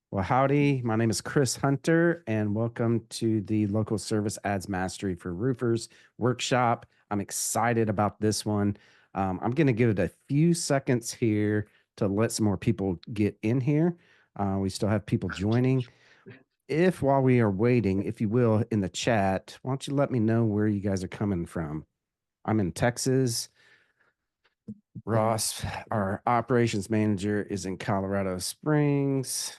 Well, howdy. My name is Chris Hunter, and welcome to the Local Service Ads Mastery for Roofers workshop. I'm excited about this one. I'm going to give it a few seconds here to let some more people get in here. We still have people joining. If while we are waiting, if you will, in the chat, why don't you let me know where you guys are coming from? I'm in Texas. Ross, our operations manager, is in Colorado Springs.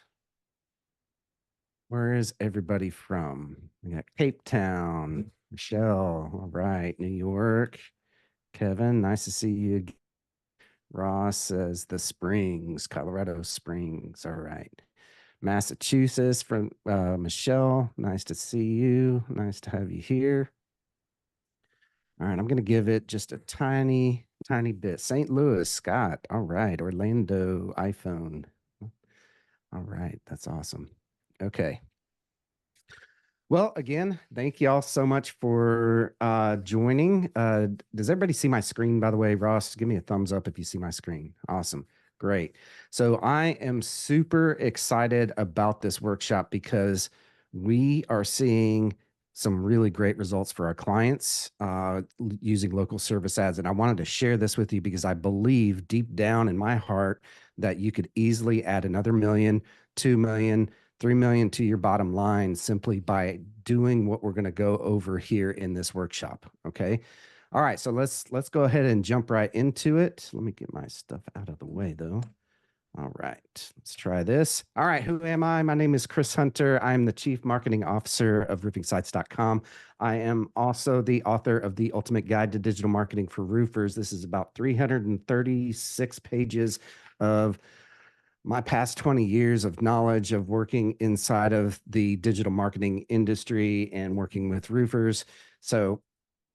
Where is everybody from? We got Cape Town, Michelle. All right, New York. Kevin, nice to see you. Ross says the Springs, Colorado Springs. All right. Massachusetts from Michelle. Nice to see you. Nice to have you here. All right, I'm going to give it just a tiny, tiny bit. St. Louis, Scott. All right. Orlando, iPhone. All right, that's awesome. Okay. Well, again, thank you all so much for joining. Does everybody see my screen, by the way? Ross, give me a thumbs up if you see my screen. Awesome. Great. So I am super excited about this workshop because we are seeing some really great results for our clients using local service ads. And I wanted to share this with you because I believe deep down in my heart that you could easily add another million, 2 million, 3 million to your bottom line simply by doing what we're going to go over here in this workshop. Okay. All right. So let's go ahead and jump right into it. Let me get my stuff out of the way though. All right, let's try this. All right, who am I? My name is Chris Hunter. I'm the Chief Marketing Officer of roofingsites.com. I am also the author of The Ultimate Guide to Digital Marketing for Roofers. This is about 336 pages of my past 20 years of knowledge of working inside of the digital marketing industry and working with roofers. So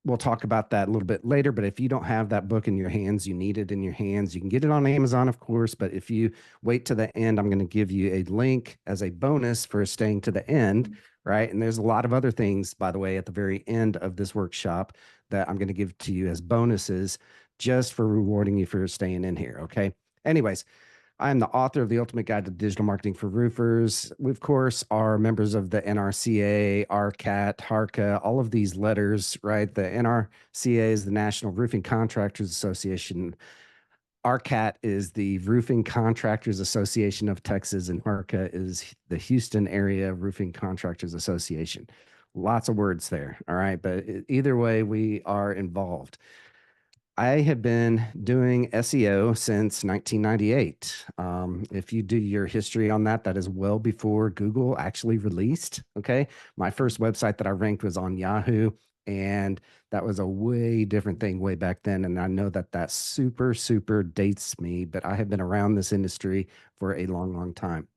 we'll talk about that a little bit later, but if you don't have that book in your hands, you need it in your hands. You can get it on Amazon, of course, but if you wait to the end, I'm going to give you a link as a bonus for staying to the end, right? And there's a lot of other things, by the way, at the very end of this workshop that I'm going to give to you as bonuses just for rewarding you for staying in here, okay? Anyways, I'm the author of The Ultimate Guide to Digital Marketing for Roofers. We, of course, are members of the NRCA, RCAT, HARCA, all of these letters, right? The NRCA is the National Roofing Contractors Association. RCAT is the Roofing Contractors Association of Texas, and HARCA is the Houston Area Roofing Contractors Association. Lots of words there, all right? But either way, we are involved. I have been doing SEO since 1998. If you do your history on that, that is well before Google actually released. Okay. My first website that I ranked was on Yahoo, and that was a way different thing way back then. And I know that that super, super dates me, but I have been around this industry for a long, long time.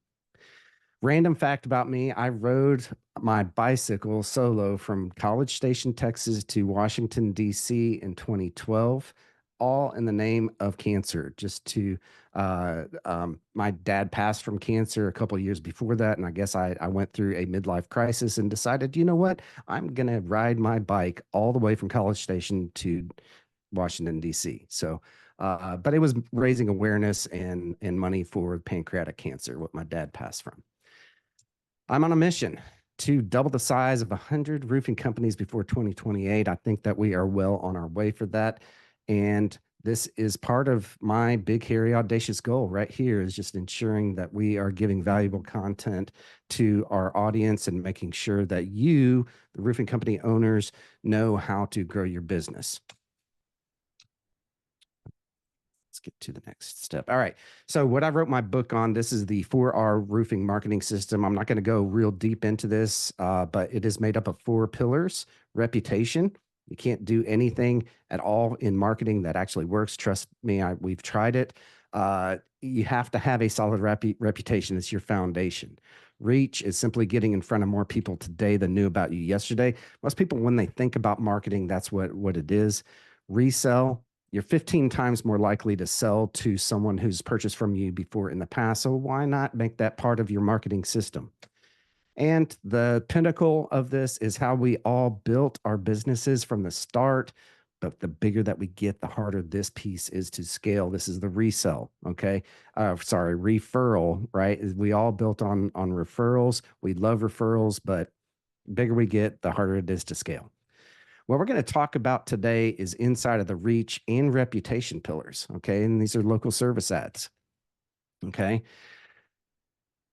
Random fact about me, I rode my bicycle solo from College Station, Texas to Washington, D.C. in 2012, all in the name of cancer. My dad passed from cancer a couple of years before that. And I guess I went through a midlife crisis and decided, you know what? I'm going to ride my bike all the way from College Station to Washington, D.C. But it was raising awareness and money for pancreatic cancer, what my dad passed from. I'm on a mission to double the size of 100 roofing companies before 2028. I think that we are well on our way for that. And this is part of my big, hairy, audacious goal right here is just ensuring that we are giving valuable content to our audience and making sure that you, the roofing company owners, know how to grow your business. Let's get to the next step. All right. So what I wrote my book on, this is the 4R roofing marketing system. I'm not going to go real deep into this, but it is made up of 4 pillars. Reputation. You can't do anything at all in marketing that actually works. Trust me, we've tried it. You have to have a solid reputation. It's your foundation. Reach is simply getting in front of more people today than knew about you yesterday. Most people, when they think about marketing, that's what it is. Resell. You're 15 times more likely to sell to someone who's purchased from you before in the past. So why not make that part of your marketing system? And the pinnacle of this is how we all built our businesses from the start But the bigger that we get, the harder this piece is to scale. This is the resell, okay? Sorry, referral, right? We all built on referrals. We love referrals, but bigger we get, the harder it is to scale. What we're going to talk about today is inside of the reach and reputation pillars, okay? And these are local service ads, okay?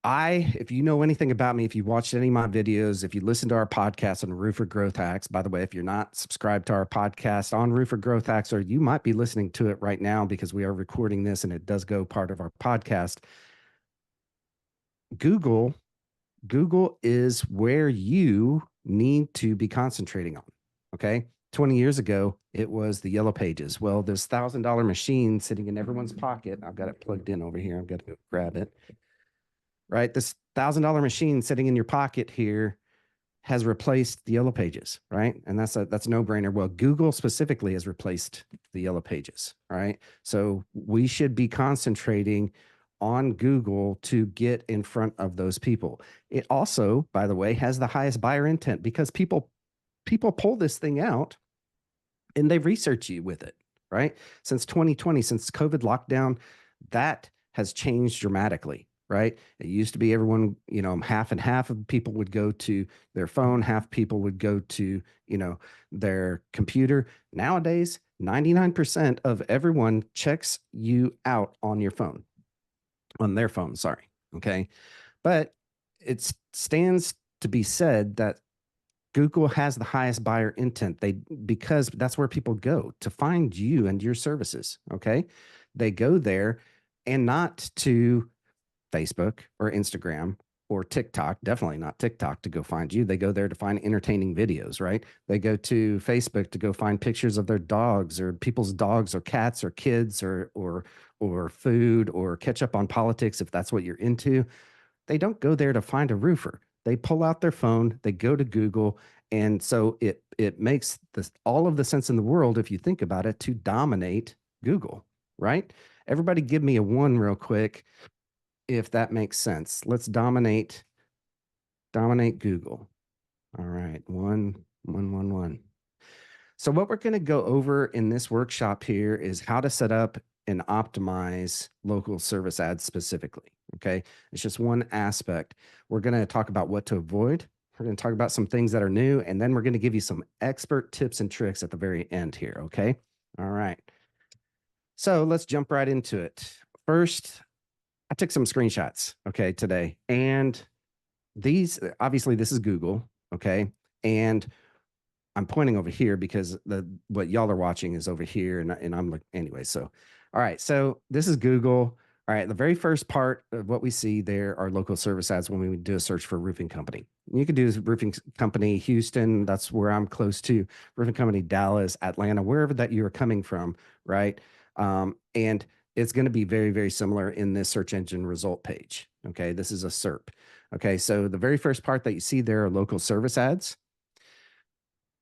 If you know anything about me, if you watched any of my videos, if you listen to our podcast on roofer growth hacks, by the way, if you're not subscribed to our podcast on roofer growth hacks, or you might be listening to it right now because we are recording this and it does go part of our podcast. Google is where you need to be concentrating on. Okay. 20 years ago, it was the yellow pages. Well, this $1,000 machine sitting in everyone's pocket. I've got it plugged in over here. I've got to go grab it. Right. This $1,000 machine sitting in your pocket here has replaced the yellow pages, right? And that's a no-brainer. Well, Google specifically has replaced the yellow pages, right? So we should be concentrating on Google to get in front of those people. It also, by the way, has the highest buyer intent because people pull this thing out and they research you with it, right? Since 2020, since COVID lockdown, that has changed dramatically, right? It used to be everyone, half and half of people would go to their phone, half people would go to, their computer. Nowadays, 99% of everyone checks you out on your phone, on their phone, sorry. Okay. But it stands to be said that Google has the highest buyer intent. Because that's where people go to find you and your services. Okay. They go there and not to Facebook or Instagram or TikTok, definitely not TikTok to go find you. They go there to find entertaining videos, right? They go to Facebook to go find pictures of their dogs or people's dogs or cats or kids or food or catch up on politics if that's what you're into. They don't go there to find a roofer. They pull out their phone, they go to Google, and so it makes all of the sense in the world if you think about it to dominate Google, right? Everybody give me a 1 real quick if that makes sense. Let's dominate Google. All right, 1 1 1 1. So what we're going to go over in this workshop here is how to set up and optimize local service ads specifically. Okay. It's just one aspect. We're going to talk about what to avoid. We're going to talk about some things that are new, and then we're going to give you some expert tips and tricks at the very end here. Okay. All right. So let's jump right into it. First, I took some screenshots, okay, today. And these, obviously, this is Google, okay? And I'm pointing over here because what y'all are watching is over here, and I'm like, anyway. So, all right. So this is Google. All right. The very first part of what we see there are local service ads when we do a search for roofing company. You could do roofing company Houston. That's where I'm close to. Roofing company Dallas, Atlanta, wherever that you are coming from, right? And it's going to be very, very similar in this search engine result page. Okay. This is a SERP. Okay. So the very first part that you see there are local service ads.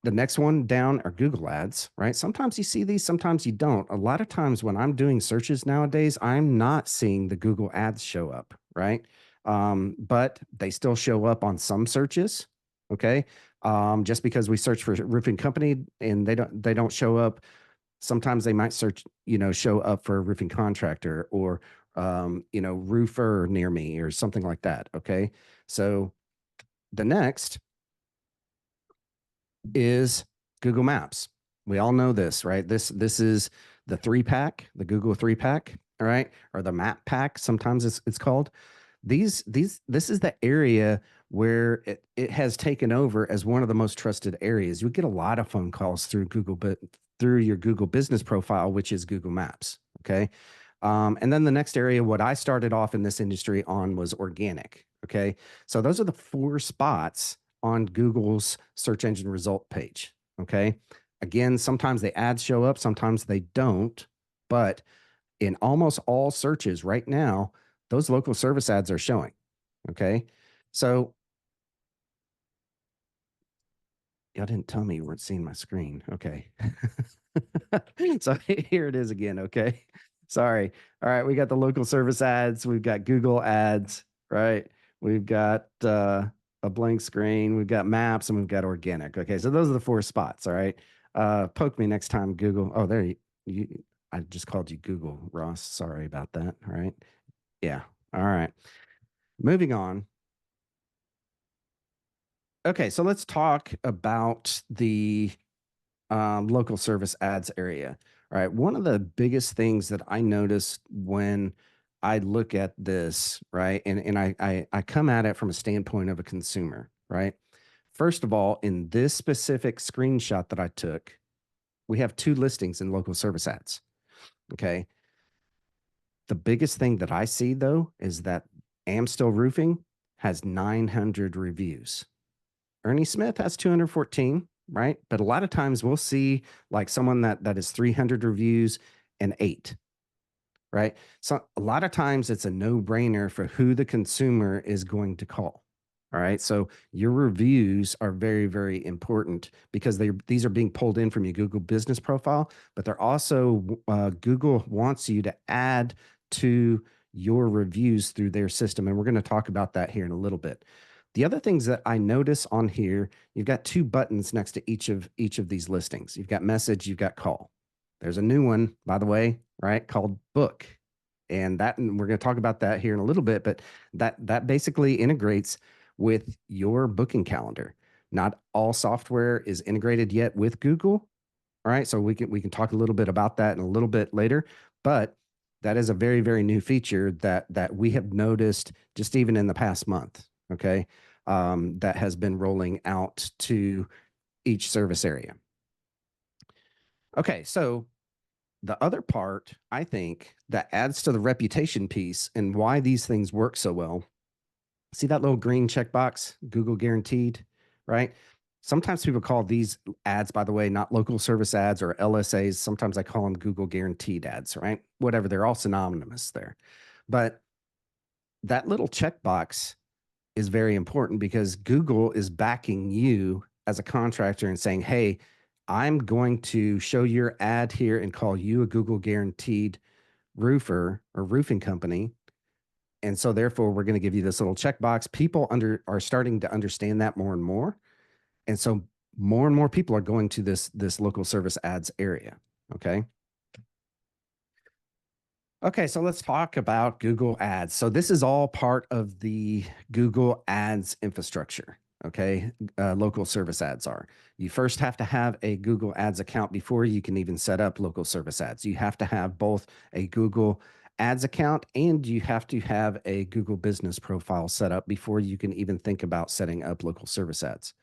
The next one down are Google ads, right? Sometimes you see these, sometimes you don't. A lot of times when I'm doing searches nowadays, I'm not seeing the Google ads show up, right? But they still show up on some searches, okay? Just because we search for roofing company and they don't show up, sometimes they might show up for a roofing contractor or, roofer near me or something like that, okay? So the next is Google Maps. We all know this, right? This is the 3-pack, the Google 3-pack, all right, or the map pack. Sometimes it's called. This is the area where it has taken over as one of the most trusted areas. You get a lot of phone calls through Google, but through your Google business profile, which is Google Maps. Okay. And then the next area, what I started off in this industry on was organic. Okay. So those are the 4 spots on Google's search engine result page. Okay. Again, sometimes the ads show up, sometimes they don't, but in almost all searches right now, those local service ads are showing. Okay. So y'all didn't tell me you weren't seeing my screen. Okay. So here it is again. Okay. Sorry. All right. We got the local service ads. We've got Google ads, right? We've got a blank screen. We've got maps and we've got organic. Okay. So those are the 4 spots. All right. Poke me next time, Google. Oh, there you I just called you Google, Ross. Sorry about that. All right. Yeah. All right. Moving on. Okay, so let's talk about the local service ads area. All right. One of the biggest things that I notice when I look at this, right, and I come at it from a standpoint of a consumer, right? First of all, in this specific screenshot that I took, we have two listings in local service ads. Okay. The biggest thing that I see though is that Amstel Roofing has 900 reviews. Ernie Smith has 214, right? But a lot of times we'll see like someone that is 300 reviews and 8, right? So a lot of times it's a no-brainer for who the consumer is going to call. All right. So your reviews are very, very important because these are being pulled in from your Google business profile, but they're also Google wants you to add to your reviews through their system. And we're going to talk about that here in a little bit. The other things that I notice on here, you've got two buttons next to each of these listings. You've got message, you've got call. There's a new one, by the way, right, called book. And we're going to talk about that here in a little bit, but that basically integrates with your booking calendar. Not all software is integrated yet with Google. All right, so we can talk a little bit about that in a little bit later, but that is a very, very new feature that we have noticed just even in the past month. Okay, that has been rolling out to each service area. Okay, so the other part I think that adds to the reputation piece and why these things work so well. See that little green checkbox, Google guaranteed, right? Sometimes people call these ads, by the way, not local service ads or LSAs. Sometimes I call them Google guaranteed ads, right? Whatever, they're all synonymous there. But that little checkbox is very important because Google is backing you as a contractor and saying, hey, I'm going to show your ad here and call you a Google guaranteed roofer or roofing company. And so therefore we're going to give you this little checkbox. People are starting to understand that more and more. And so more and more people are going to this local service ads area. Okay. Okay, so let's talk about Google Ads. So this is all part of the Google Ads infrastructure. Okay, local service ads are. You first have to have a Google Ads account before you can even set up local service ads. You have to have both a Google Ads account and you have to have a Google business profile set up before you can even think about setting up local service ads.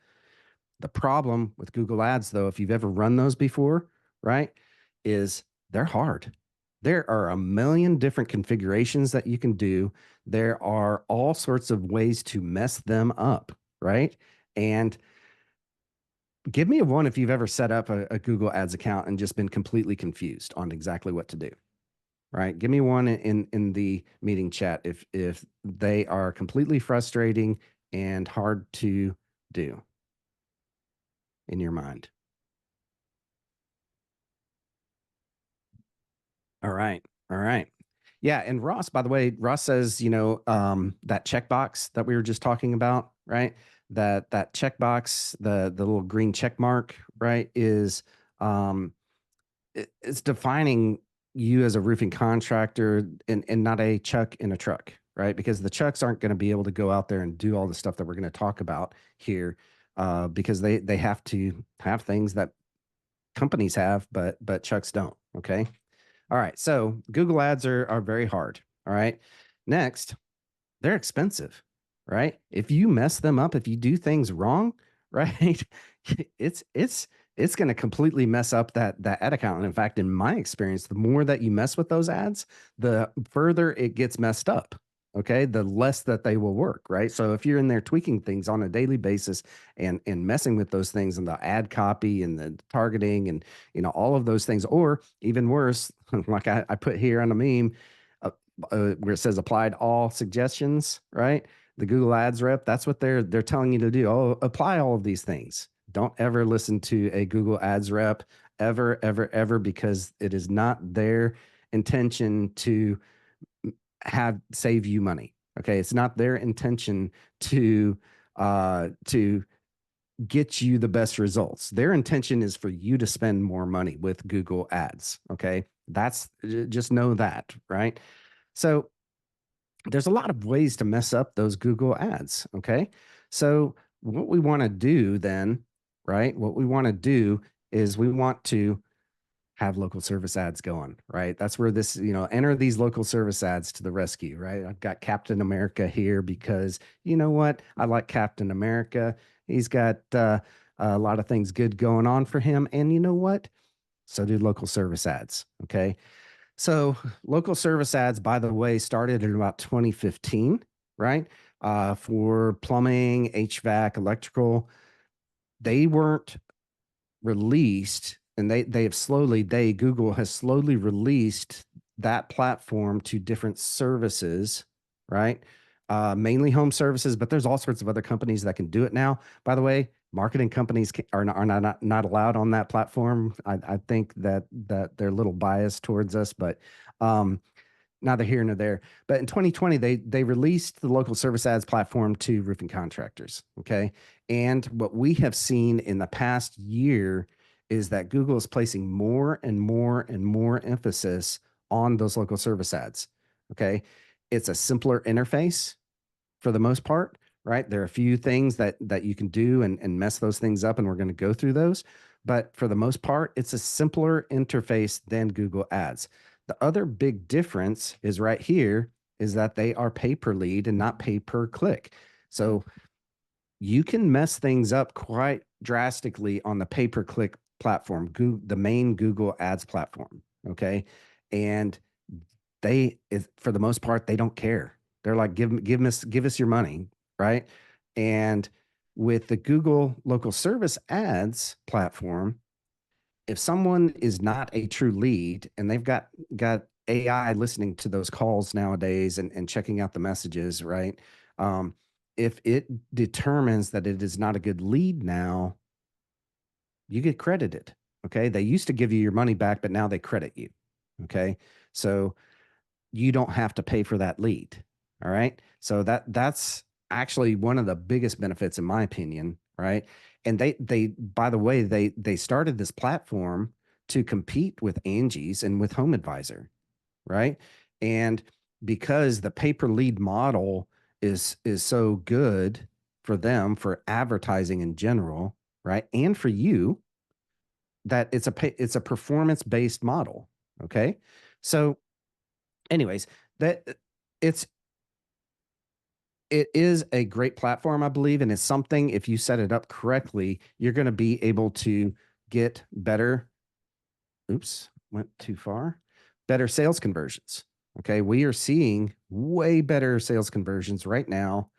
The problem with Google Ads, though, if you've ever run those before, right, is they're hard. There are a million different configurations that you can do. There are all sorts of ways to mess them up, right? And give me a one if you've ever set up a Google Ads account and just been completely confused on exactly what to do, right? Give me one in the meeting chat if they are completely frustrating and hard to do in your mind. All right. All right. Yeah. And Ross, by the way, Ross says, that checkbox that we were just talking about, right? That checkbox, the little green check mark, right, is it's defining you as a roofing contractor and not a chuck in a truck, right? Because the chucks aren't going to be able to go out there and do all the stuff that we're going to talk about here, because they have to have things that companies have, but chucks don't. Okay. All right. So Google ads are very hard. All right. Next, they're expensive, right? If you mess them up, if you do things wrong, right, it's it's it's going to completely mess up that ad account. And in fact, in my experience, the more that you mess with those ads, the further it gets messed up. Okay, the less that they will work, right? So if you're in there tweaking things on a daily basis and messing with those things and the ad copy and the targeting and all of those things, or even worse, like I put here on a meme, where it says applied all suggestions, right? The Google Ads rep, that's what they're telling you to do. Oh, apply all of these things. Don't ever listen to a Google Ads rep ever, ever, ever, because it is not their intention to have save you money. Okay, it's not their intention to get you the best results. Their intention is for you to spend more money with Google Ads. Okay. That's just know that, right? So there's a lot of ways to mess up those Google ads. Okay. So what we want to do then, right? What we want to do is we want to have local service ads going, right? That's where this, enter these local service ads to the rescue, right? I've got Captain America here because you know what? I like Captain America. He's got a lot of things good going on for him. And you know what? So do local service ads. Okay. So local service ads, by the way, started in about 2015, right? For plumbing, HVAC, electrical. They weren't released, and they have slowly, Google has slowly released that platform to different services, right? Mainly home services, but there's all sorts of other companies that can do it now. By the way, marketing companies are not allowed on that platform. I think that they're a little biased towards us, but um, neither here nor there. But in 2020, they released the local service ads platform to roofing contractors. Okay. And what we have seen in the past year is that Google is placing more and more and more emphasis on those local service ads. Okay. It's a simpler interface for the most part, right? There are a few things that you can do and mess those things up, and we're going to go through those. But for the most part, it's a simpler interface than Google Ads. The other big difference is right here is that they are pay per lead and not pay per click. So you can mess things up quite drastically on the pay per click platform, the main Google Ads platform. Okay. And for the most part, they don't care. They're like, give us your money, right? And with the Google local service ads platform, if someone is not a true lead and they've got AI listening to those calls nowadays and checking out the messages, right? Um, if it determines that it is not a good lead now, you get credited. Okay. They used to give you your money back, but now they credit you. Okay. So you don't have to pay for that lead. All right. So that's actually one of the biggest benefits in my opinion, right? And they by the way, they started this platform to compete with Angie's and with Home Advisor, right? And because the pay per lead model is so good for them for advertising in general, right? And for you, that it's a performance based model, okay? So anyways, that it's it is a great platform, I believe, and it's something, if you set it up correctly, you're going to be able to get better. Oops, went too far. Better sales conversions. Okay, we are seeing way better sales conversions right now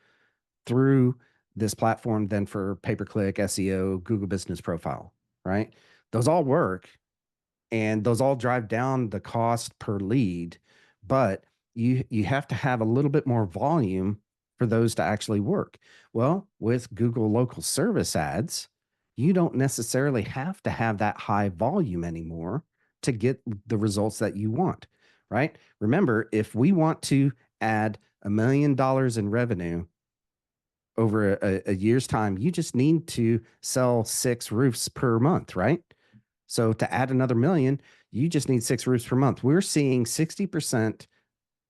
through this platform than for pay per click, SEO, Google Business Profile. Right, those all work, and those all drive down the cost per lead, but you have to have a little bit more volume for those to actually work. Well, with Google local service ads, you don't necessarily have to have that high volume anymore to get the results that you want, right? Remember, if we want to add $1 million in revenue over a year's time, you just need to sell 6 roofs per month, right? So to add another million, you just need 6 roofs per month. We're seeing 60%,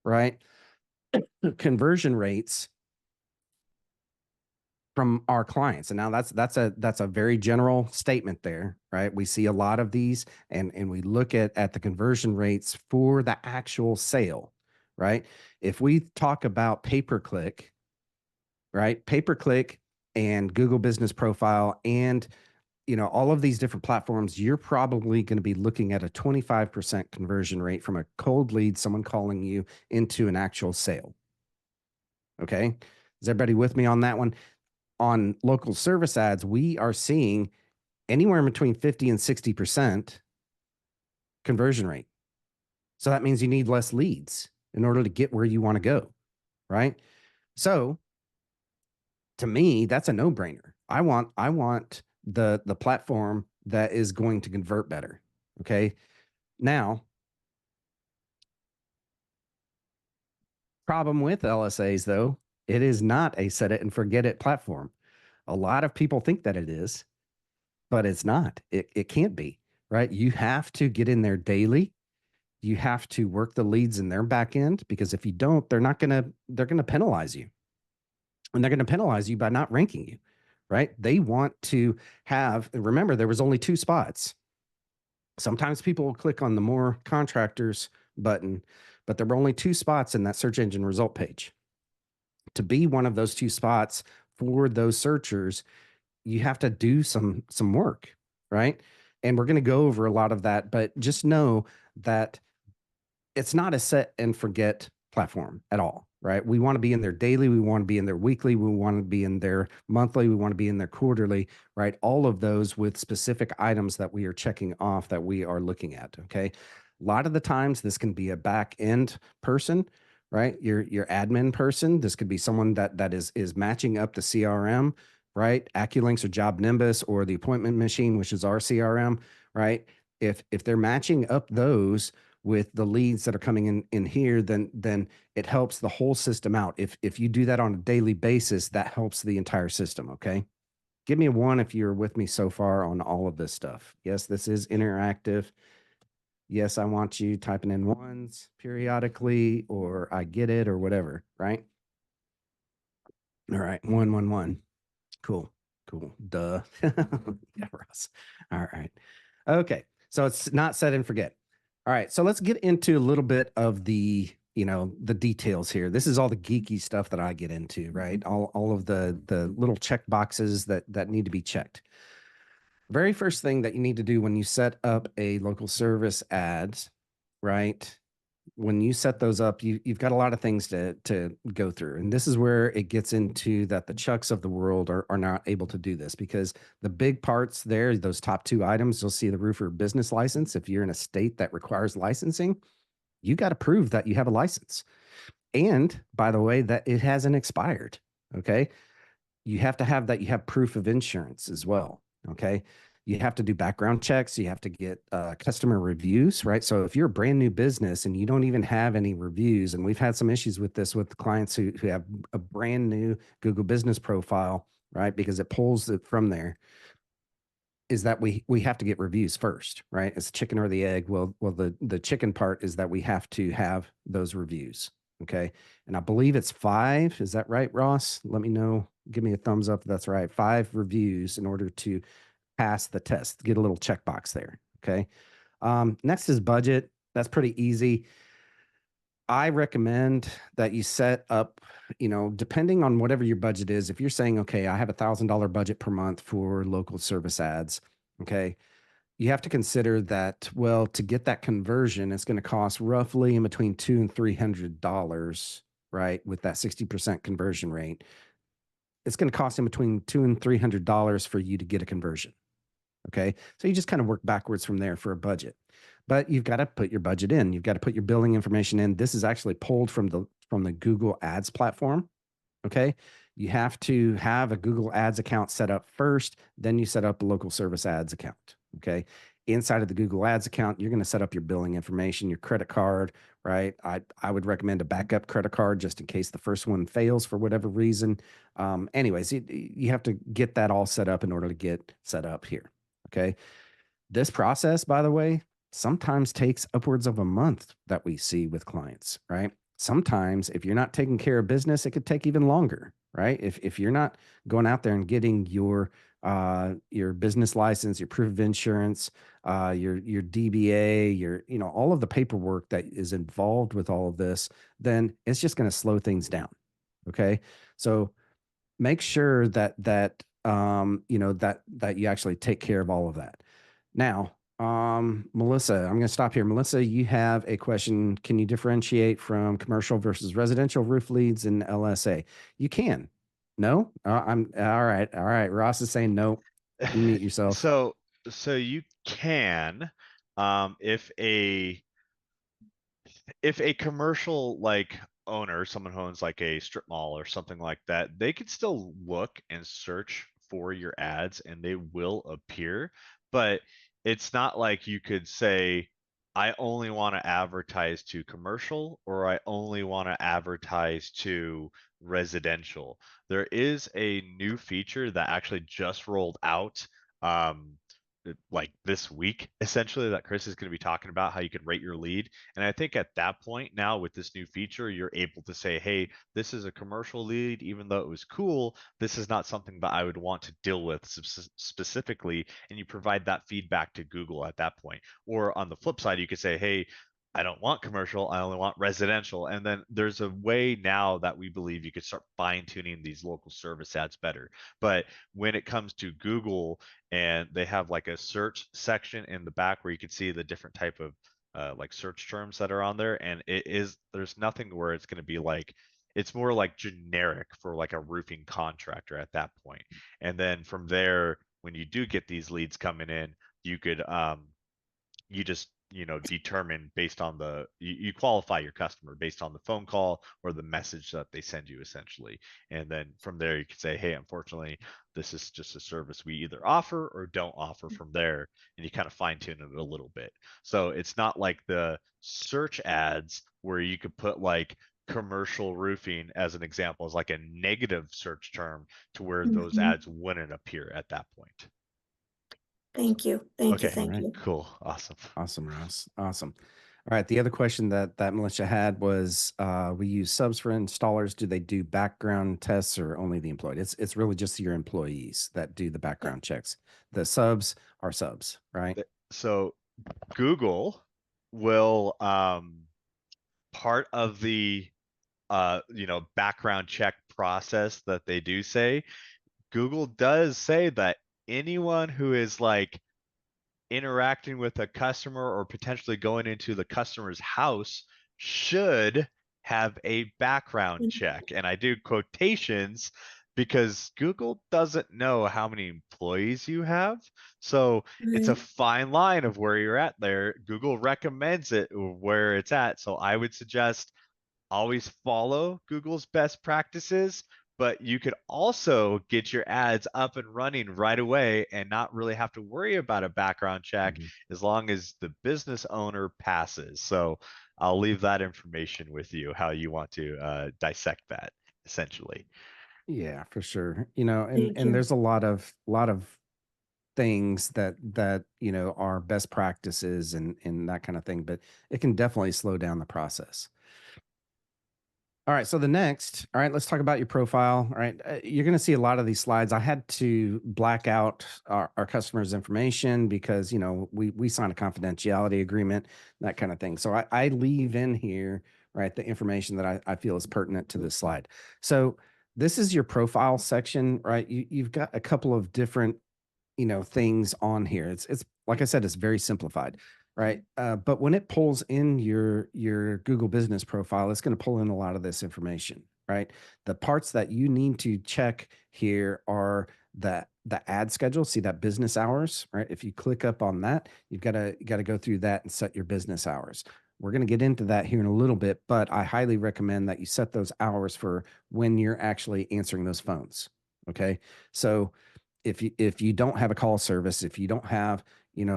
right, conversion rates from our clients. And now that's a very general statement there, right? We see a lot of these, and we look at the conversion rates for the actual sale, right? If we talk about pay per click, right? Pay per click and Google Business Profile and all of these different platforms, you're probably going to be looking at a 25% conversion rate from a cold lead, someone calling you, into an actual sale. Okay. Is everybody with me on that one? On local service ads, we are seeing anywhere in between 50 and 60% conversion rate. So that means you need less leads in order to get where you want to go. Right. So to me, that's a no brainer. I want the platform that is going to convert better. Okay. Now, problem with LSAs though, it is not a set it and forget it platform. A lot of people think that it is, but it's not. It can't be, right? You have to get in there daily. You have to work the leads in their back end, because if you don't, they're gonna penalize you. And they're going to penalize you by not ranking you, right? They want to have, remember, there was only 2 spots. Sometimes people will click on the more contractors button, but there were only 2 spots in that search engine result page. To be one of those 2 spots for those searchers, you have to do some work, right? And we're going to go over a lot of that, but just know that it's not a set and forget platform at all, right? We want to be in there daily. We want to be in there weekly. We want to be in there monthly. We want to be in there quarterly, right? All of those with specific items that we are checking off that we are looking at. Okay. A lot of the times this can be a back end person, right? Your admin person. This could be someone that is matching up the CRM, right? AccuLinks or Job Nimbus or the appointment machine, which is our CRM, right? If they're matching up those with the leads that are coming in here, then it helps the whole system out. If you do that on a daily basis, that helps the entire system. Okay. Give me a 1 if you're with me so far on all of this stuff. Yes, this is interactive. Yes, I want you typing in ones periodically, or I get it, or whatever, right? All right. 111. Cool. Cool. Duh. Yeah, Ross. All right. Okay. So it's not set and forget. All right. So let's get into a little bit of the details here. This is all the geeky stuff that I get into, right? All of the little check boxes that need to be checked. Very first thing that you need to do when you set up a local service ads, right? When you set those up, you've got a lot of things to go through. And this is where it gets into that the Chucks of the world are not able to do this, because the big parts there, those top 2 items, you'll see the roofer business license. If you're in a state that requires licensing, you got to prove that you have a license. And by the way, that it hasn't expired. Okay. You have to have that. You have proof of insurance as well. Okay. You have to do background checks. You have to get customer reviews, right? So if you're a brand new business and you don't even have any reviews, and we've had some issues with this with clients who have a brand new Google business profile, right? Because it pulls it from there, is that we have to get reviews first, right? It's chicken or the egg. Well, the chicken part is that we have to have those reviews. Okay. And I believe it's 5. Is that right, Ross? Let me know. Give me a thumbs up if that's right. 5 reviews in order to pass the test. Get a little checkbox there. Okay. Next is budget. That's pretty easy. I recommend that you set up, depending on whatever your budget is. If you're saying, okay, I have $1,000 budget per month for local service ads, okay, you have to consider that, well, to get that conversion, it's going to cost roughly in between $200 and $300, right? With that 60% conversion rate, it's going to cost in between $200 and $300 for you to get a conversion. Okay. So you just kind of work backwards from there for a budget, but you've got to put your budget in. You've got to put your billing information in. This is actually pulled from the Google Ads platform. Okay. You have to have a Google Ads account set up first, then you set up a local service ads account. Okay. Inside of the Google Ads account, you're going to set up your billing information, your credit card, right? I would recommend a backup credit card just in case the first one fails for whatever reason. Anyways, you have to get that all set up in order to get set up here. Okay. This process, by the way, sometimes takes upwards of a month that we see with clients, right? Sometimes if you're not taking care of business, it could take even longer, right? If you're not going out there and getting your business license, your proof of insurance, your DBA, all of the paperwork that is involved with all of this, then it's just going to slow things down. Okay. So make sure that you actually take care of all of that. Now, Melissa, I'm going to stop here. Melissa, you have a question. Can you differentiate from commercial versus residential roof leads in LSA? You can. No? I'm all right. All right. Ross is saying no. Unmute yourself. So you can, if a commercial like owner, someone who owns like a strip mall or something like that, they could still look and search for your ads and they will appear, but it's not like you could say, I only want to advertise to commercial or I only want to advertise to residential. There is a new feature that actually just rolled out um like this week essentially, that Chris is going to be talking about how you can rate your lead. And I think at that point now with this new feature, you're able to say, hey, this is a commercial lead, even though it was cool, this is not something that I would want to deal with specifically. And you provide that feedback to Google at that point. Or on the flip side, you could say, hey, I don't want commercial, I only want residential. And then there's a way now that we believe you could start fine tuning these local service ads better. But when it comes to Google, and they have like a search section in the back where you can see the different type of like search terms that are on there, and there's nothing where it's going to be like, it's more like generic for like a roofing contractor at that point. And then from there, when you do get these leads coming in, you could you just determine based on you qualify your customer based on the phone call or the message that they send you essentially. And then from there you can say, hey, unfortunately this is just a service we either offer or don't offer from there. And you kind of fine tune it a little bit. So it's not like the search ads where you could put like commercial roofing as an example as like a negative search term to where those Mhm. ads wouldn't appear at that point. Thank you. Thank you. Okay, All Thank right. you. cool, awesome. Awesome, Ross. Awesome. All right. The other question that Militia had was, we use subs for installers. Do they do background tests or only the employed? It's really just your employees that do the Yeah. background checks. The subs are subs, right? So Google will part of the background check process that they do say, Google does say that anyone who is like interacting with a customer or potentially going into the customer's house should have a background check. And I do quotations because Google doesn't know how many employees you have. So it's a Mhm. fine line of where you're at there. Google recommends it where it's at. So I would suggest always follow Google's best practices, but you could also get your ads up and running right away and not really have to worry about a background check Mhm. as long as the business owner passes. So I'll leave that information with you, how you want to dissect that essentially. Yeah, for sure. And Thank you. there's a lot of things that are best practices and that kind of thing, but it can definitely slow down the process. All right, so all right, let's talk about your profile. All right, you're going to see a lot of these slides. I had to black out our customers' information because we sign a confidentiality agreement, that kind of thing. So I leave in here, right, the information that I feel is pertinent to this slide. So this is your profile section, right? You've got a couple of different things on here. It's like I said, it's very simplified, right? But when it pulls in your Google Business profile, it's going to pull in a lot of this information, right? The parts that you need to check here are the ad schedule. See that business hours, right? If you click up on that, you got to go through that and set your business hours. We're going to get into that here in a little bit, but I highly recommend that you set those hours for when you're actually answering those phones. Okay. So if you don't have a call service, if you don't have,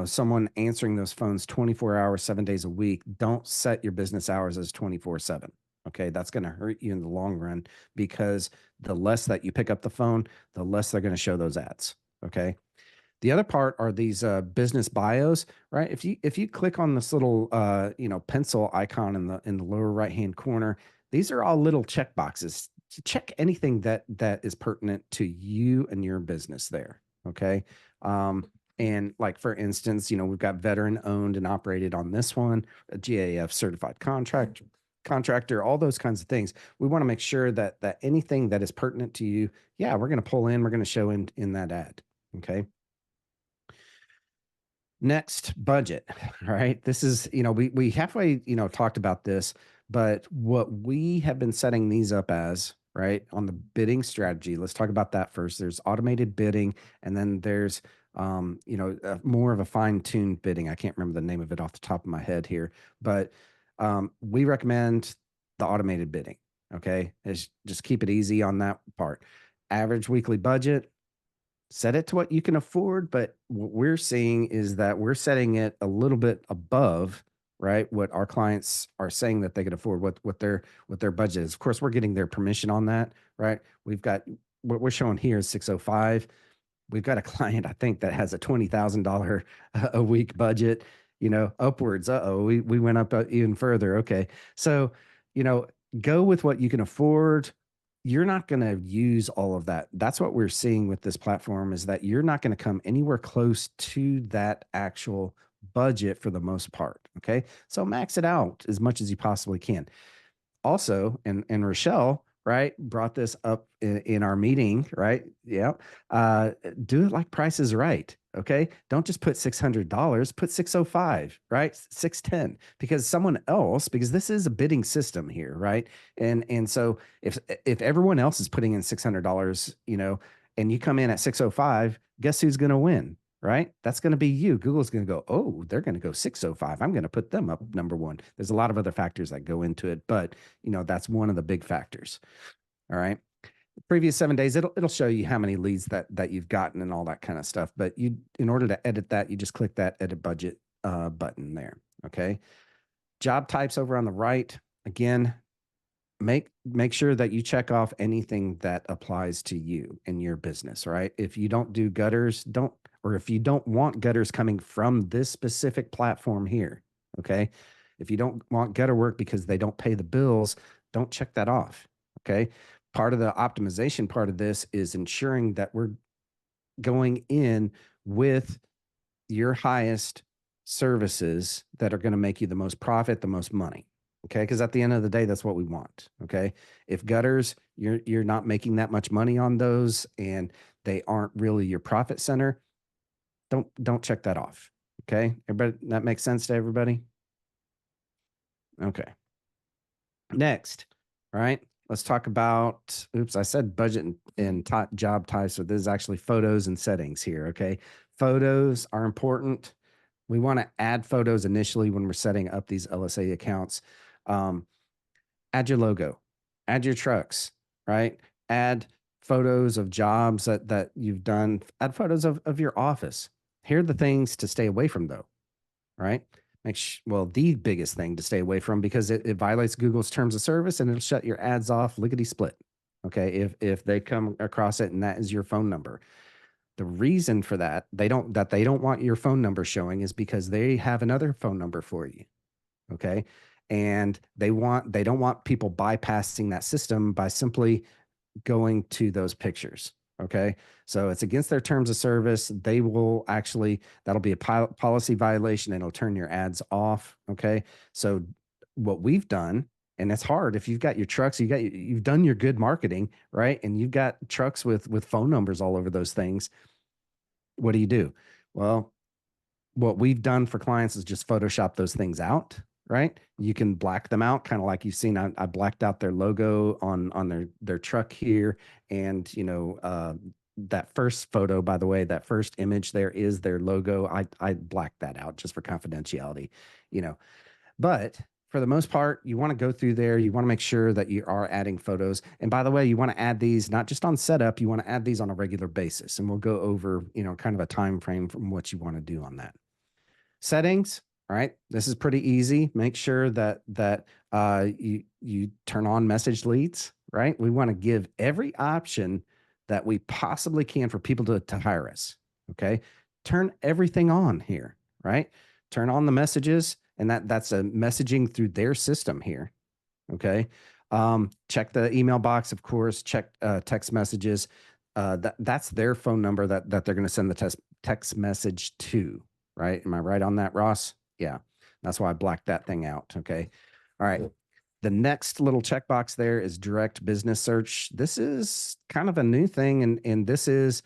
someone answering those phones 24 hours, 7 days a week, don't set your business hours as 24/7. Okay. That's going to hurt you in the long run because the less that you pick up the phone, the less they're going to show those ads. Okay. The other part are these business bios, right? If you click on this little pencil icon in the lower right hand corner, these are all little check boxes to check anything that is pertinent to you and your business there. Okay. And like for instance, we've got veteran owned and operated on this one, a GAF certified contractor, all those kinds of things. We want to make sure that anything that is pertinent to you, yeah, we're going to pull in, we're going to show in that ad. Okay. Next, budget. All right. This is, we halfway, talked about this, but what we have been setting these up as, right, on the bidding strategy. Let's talk about that first. There's automated bidding, and then there's, more of a fine-tuned bidding. I can't remember the name of it off the top of my head here, but we recommend the automated bidding. Okay. Just keep it easy on that part. Average weekly budget, set it to what you can afford, but what we're seeing is that we're setting it a little bit above right? What our clients are saying that they can afford, what their budget is. Of course, we're getting their permission on that, right? We've got what we're showing here is 605. We've got a client, I think, that has a $20,000 a week budget, upwards. We went up even further. Okay. So, go with what you can afford. You're not going to use all of that. That's what we're seeing with this platform, is that you're not going to come anywhere close to that actual budget for the most part. Okay. So max it out as much as you possibly can. Also, and Rochelle, right, brought this up in our meeting, right? Yeah. Do it like Price is Right. Okay. Don't just put $600, put 605, right? 610, because this is a bidding system here, right? And so if everyone else is putting in $600, and you come in at 605, guess who's going to win? Right? That's going to be you. Google's going to go, oh, they're going to go 605. I'm going to put them up number one. There's a lot of other factors that go into it, but that's one of the big factors. All right. The previous 7 days, it'll show you how many leads that you've gotten and all that kind of stuff. But in order to edit that, you just click that edit budget button there. Okay. Job types over on the right. Again, make sure that you check off anything that applies to you and your business, right? If you don't do gutters, or if you don't want gutters coming from this specific platform here, okay? If you don't want gutter work because they don't pay the bills, don't check that off, okay? Part of the optimization part of this is ensuring that we're going in with your highest services that are going to make you the most profit, the most money. Okay. Because at the end of the day, that's what we want. Okay. If gutters, you're not making that much money on those and they aren't really your profit center, don't check that off. Okay. Everybody, that makes sense to everybody? Okay. Next, right? Let's talk about, oops, I said budget and job types, so this is actually photos and settings here. Okay. Photos are important. We want to add photos initially when we're setting up these LSA accounts. Add your logo, add your trucks, right? Add photos of jobs that you've done, add photos of your office. Here are the things to stay away from, though, right? The biggest thing to stay away from, because it violates Google's terms of service and it'll shut your ads off lickety split. Okay. If they come across it and that is your phone number. The reason for that, they don't want your phone number showing, is because they have another phone number for you. Okay. And they don't want people bypassing that system by simply going to those pictures. Okay. So it's against their terms of service. That'll be a policy violation and it'll turn your ads off. Okay. So what we've done, and it's hard if you've got your trucks, you've done your good marketing, right? And you've got trucks with phone numbers all over those things. What do? Well, what we've done for clients is just Photoshop those things out, right? You can black them out, kind of like you've seen. I blacked out their logo on their truck here, and that first photo, by the way, that first image there is their logo. I blacked that out just for confidentiality, But for the most part, you want to go through there. You want to make sure that you are adding photos. And by the way, you want to add these not just on setup, you want to add these on a regular basis. And we'll go over, kind of a time frame from what you want to do on that. Settings. All right. This is pretty easy. Make sure that you turn on message leads, right? We want to give every option that we possibly can for people to hire us. Okay. Turn everything on here, right? Turn on the messages, and that's a messaging through their system here. Okay. Check the email box, of course, check text messages. That's their phone number that they're going to send the text message to, right? Am I right on that, Ross? Yeah. That's why I blacked that thing out. Okay. All right. The next little checkbox there is direct business search. This is kind of a new thing. And this is,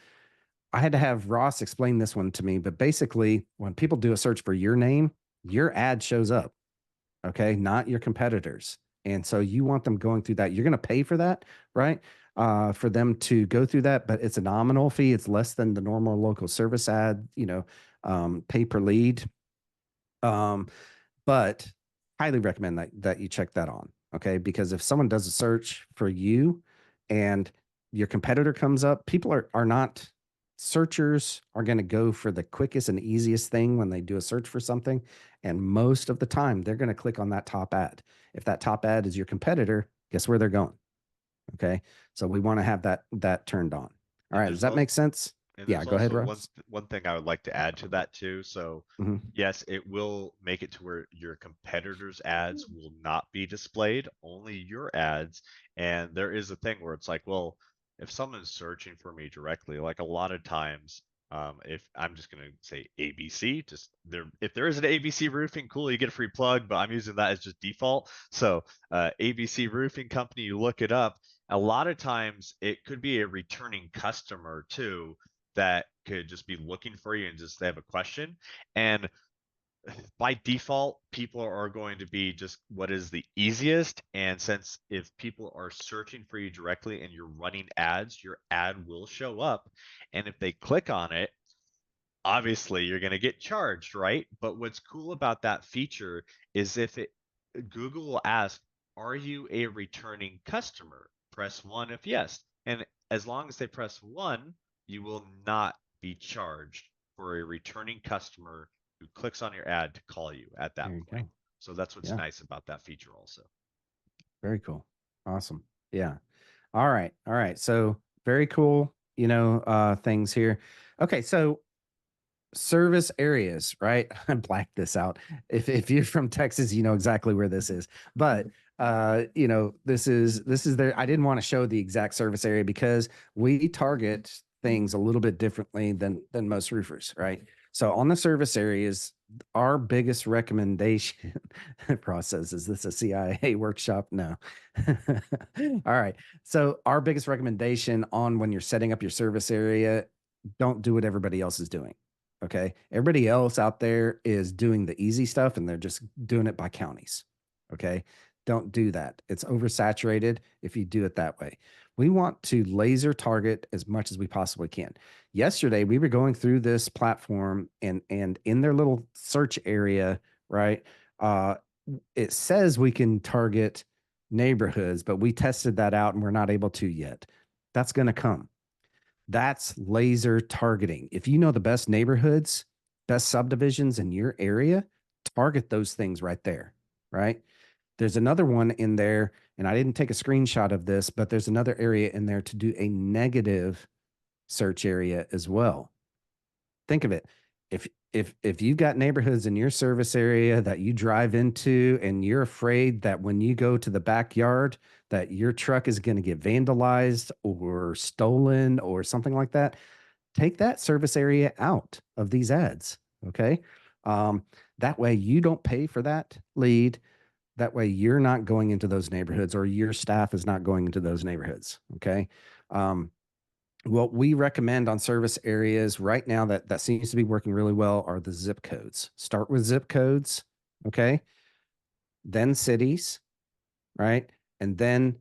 I had to have Ross explain this one to me, but basically when people do a search for your name, your ad shows up. Okay. Not your competitors. And so you want them going through that. You're going to pay for that, right? For them to go through that, but it's a nominal fee. It's less than the normal local service ad, pay per lead. But highly recommend that you check that on. Okay. Because if someone does a search for you and your competitor comes up, people are not searchers are going to go for the quickest and easiest thing when they do a search for something. And most of the time, they're going to click on that top ad. If that top ad is your competitor, guess where they're going? Okay. So we want to have that turned on. All And right. there's Does that make sense? And Yeah. there's Go ahead, also Ross. one thing I would like to add to that too. So Mhm. yes, it will make it to where your competitors' ads will not be displayed, only your ads. And there is a thing where it's like, well, if someone's searching for me directly, like a lot of times, if I'm just gonna say ABC, just there, if there is an ABC roofing, cool, you get a free plug, but I'm using that as just default. So ABC Roofing Company, you look it up. A lot of times it could be a returning customer too that could just be looking for you and just they have a question. And by default, people are going to be just what is the easiest. And since if people are searching for you directly and you're running ads, your ad will show up. And if they click on it, obviously you're going to get charged, right? But what's cool about that feature is if it Google will ask, are you a returning customer? Press 1 if yes. And as long as they press 1, you will not be charged for a returning customer who clicks on your ad to call you at that There you point. go. So that's what's Yeah. nice about that feature also. Very cool. Awesome. Yeah. All right. All right. So very cool, things here. Okay. So service areas, right? I blacked this out. If you're from Texas, you know exactly where this is. But this is there. I didn't want to show the exact service area because we target things a little bit differently than most roofers, right? So on the service areas, our biggest recommendation process is this a CIA workshop? No. All right. So our biggest recommendation on when you're setting up your service area, don't do what everybody else is doing. Okay. Everybody else out there is doing the easy stuff and they're just doing it by counties. Okay. Don't do that. It's oversaturated if you do it that way. We want to laser target as much as we possibly can. Yesterday, we were going through this platform and in their little search area, right? It says we can target neighborhoods, but we tested that out and we're not able to yet. That's going to come. That's laser targeting. If you know the best neighborhoods, best subdivisions in your area, target those things right there, right? There's another one in there, and I didn't take a screenshot of this, but there's another area in there to do a negative search area as well. Think of it. If you've got neighborhoods in your service area that you drive into and you're afraid that when you go to the backyard that your truck is going to get vandalized or stolen or something like that, take that service area out of these ads. Okay. That way you don't pay for that lead. That way you're not going into those neighborhoods or your staff is not going into those neighborhoods. Okay. What we recommend on service areas right now that seems to be working really well are the zip codes. Start with zip codes, okay? Then cities, right? And then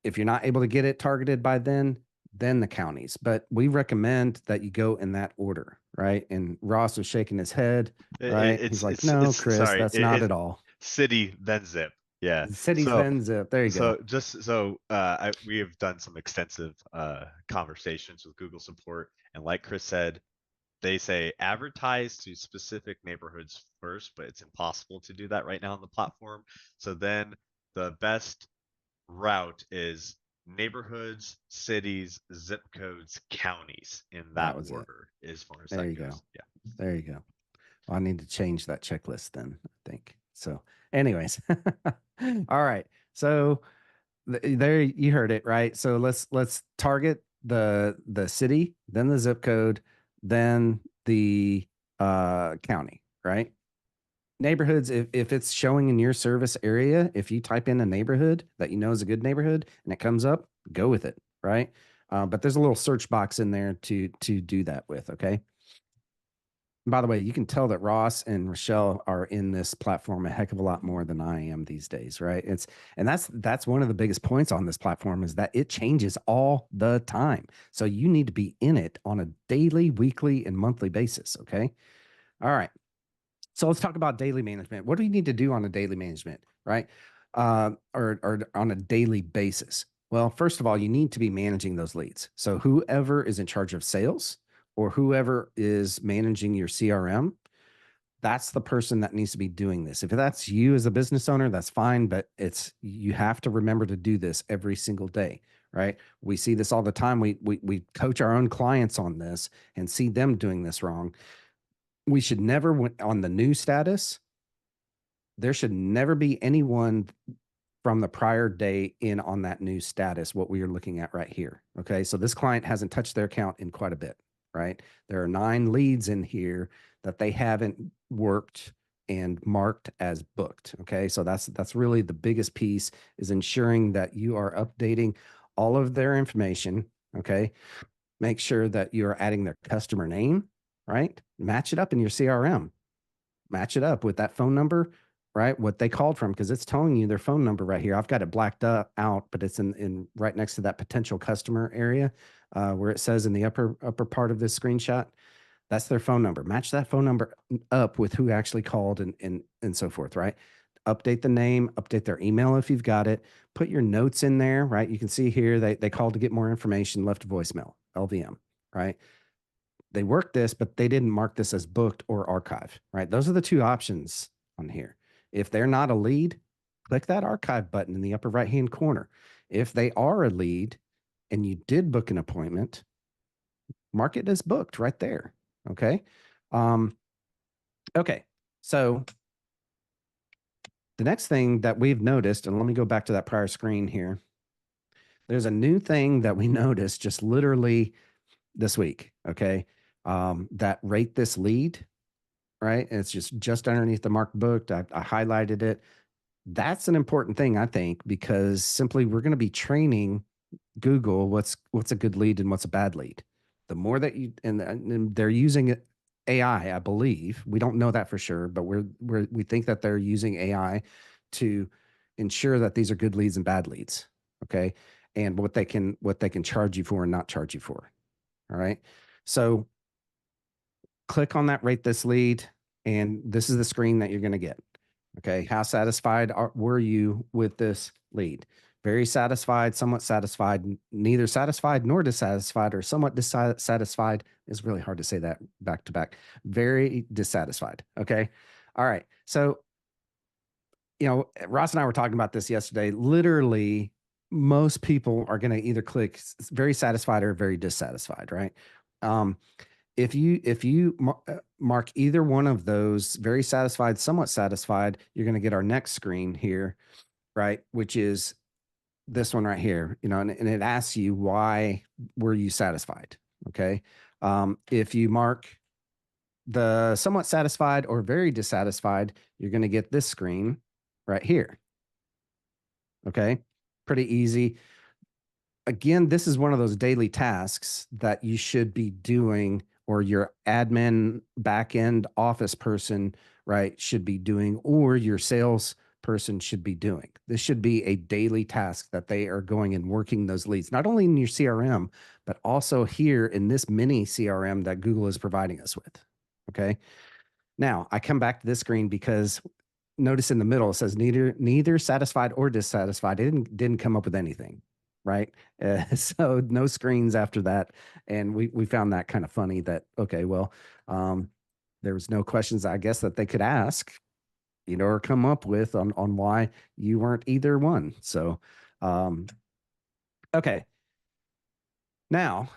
if you're not able to get it targeted by then the counties. But we recommend that you go in that order, right? And Ross was shaking his head, right? He's like, "No, It's Chris, sorry, that's not at all." city then zip. Yeah. Cities So then zip. There you go. we have done some extensive conversations with Google support, and like Chris said, they say advertise to specific neighborhoods first, but it's impossible to do that right now on the platform. So then the best route is neighborhoods, cities, zip codes, counties in that That was it. order as far as There that you go. goes. Yeah. There you go. Well, I need to change that checklist then, I think. So, anyways. All right. So there you heard it, right? So let's target the city, then the zip code, then the county, right? Neighborhoods, if it's showing in your service area, if you type in a neighborhood that you know is a good neighborhood and it comes up, go with it, right? But there's a little search box in there to do that with, okay? By the way, you can tell that Ross and Rochelle are in this platform a heck of a lot more than I am these days, right? That's one of the biggest points on this platform is that it changes all the time. So you need to be in it on a daily, weekly, and monthly basis, okay? All right. So let's talk about daily management. What do you need to do on a daily management, right? Or on a daily basis? Well, first of all, you need to be managing those leads. So whoever is in charge of sales or whoever is managing your CRM, that's the person that needs to be doing this. If that's you as a business owner, that's fine, but you have to remember to do this every single day, right? We see this all the time. We coach our own clients on this and see them doing this wrong. We should never, on the new status, there should never be anyone from the prior day in on that new status, what we are looking at right here. Okay. So this client hasn't touched their account in quite a bit, right? There are 9 leads in here that they haven't worked and marked as booked. Okay. So that's really the biggest piece, is ensuring that you are updating all of their information. Okay. Make sure that you're adding their customer name, right? Match it up in your CRM, match it up with that phone number, right? What they called from, because it's telling you their phone number right here. I've got it blacked out, but it's in right next to that potential customer area, where it says in the upper part of this screenshot, that's their phone number. Match that phone number up with who actually called and so forth, right? Update the name, update their email if you've got it. Put your notes in there, right? You can see here they called to get more information, left a voicemail, LVM, right? They worked this, but they didn't mark this as booked or archive, right? Those are the 2 options on here. If they're not a lead, click that archive button in the upper right-hand corner. If they are a lead and you did book an appointment, mark it as booked right there. Okay. Okay. So the next thing that we've noticed, and let me go back to that prior screen here. There's a new thing that we noticed just literally this week. Okay. That rate this lead, right? And it's just underneath the mark booked. I highlighted it. That's an important thing, I think, because simply we're going to be training Google what's a good lead and what's a bad lead. The more that you, and they're using AI, I believe. We don't know that for sure, but we think that they're using AI to ensure that these are good leads and bad leads. Okay. And what they can charge you for and not charge you for. All right. So click on that rate this lead, and this is the screen that you're going to get. Okay. How satisfied were you with this lead? Very satisfied, somewhat satisfied, neither satisfied nor dissatisfied, or somewhat dissatisfied is really hard to say that back to back. Very dissatisfied. Okay. All right. So, Ross and I were talking about this yesterday. Literally, most people are going to either click very satisfied or very dissatisfied, right? If you mark either one of those, very satisfied, somewhat satisfied, you're going to get our next screen here, right? Which is this one right here, and it asks you, why were you satisfied? Okay. If you mark the somewhat satisfied or very dissatisfied, you're going to get this screen right here. Okay. Pretty easy. Again, this is one of those daily tasks that you should be doing, or your admin back-end office person, right, should be doing, or your sales person should be doing. This should be a daily task that they are going and working those leads, not only in your CRM, but also here in this mini CRM that Google is providing us with. Okay. Now I come back to this screen because notice in the middle, it says neither satisfied or dissatisfied. It didn't come up with anything. Right. So no screens after that. And we found that kind of funny that, okay, well, there was no questions, I guess, that they could ask, or come up with on why you weren't either one. So, okay. Now,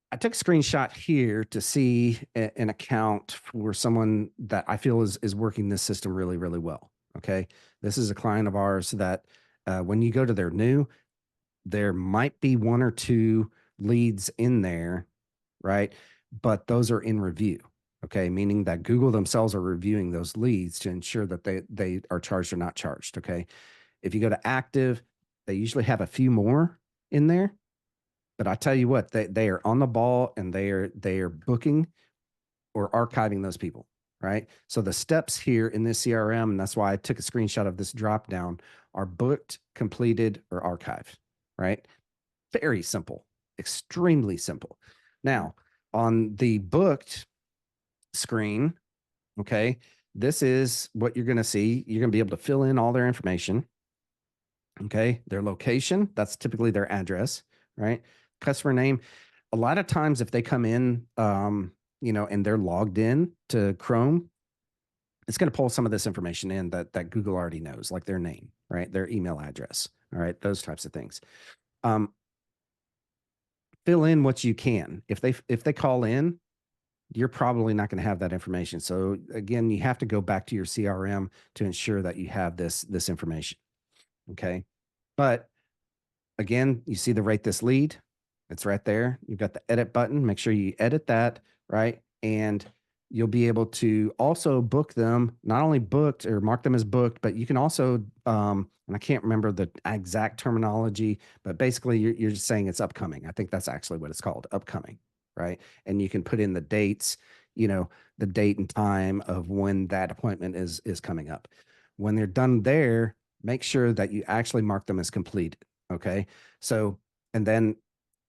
I took a screenshot here to see an account for someone that I feel is working this system really, really well. Okay. This is a client of ours that when you go to their new, there might be 1 or 2 leads in there, right? But those are in review, okay? Meaning that Google themselves are reviewing those leads to ensure that they are charged or not charged, okay? If you go to active, they usually have a few more in there, but I tell you what, they are on the ball, and they are booking or archiving those people, right? So the steps here in this CRM, and that's why I took a screenshot of this drop down, are booked, completed, or archived, right? Very simple, extremely simple. Now, on the booked screen, okay, this is what you're going to see. You're going to be able to fill in all their information. Okay, their location, that's typically their address, right? Customer name. a lot of times if they come in, you know, and they're logged in to Chrome, it's going to pull some of this information in that Google already knows, like their name, right? Their email address, all right? Those types of things. Fill in what you can. If they call in, you're probably not going to have that information. So again, you have to go back to your CRM to ensure that you have this information. Okay. But again, you see the rate this lead. It's right there. You've got the edit button. Make sure you edit that, right? And you'll be able to also book them, not only booked or mark them as booked, but you can also, and I can't remember the exact terminology, but basically you're just saying it's upcoming. I think that's actually what it's called, upcoming, right? And you can put in the dates, you know, the date and time of when that appointment is coming up. When they're done there, make sure that you actually mark them as completed. Okay. So, and then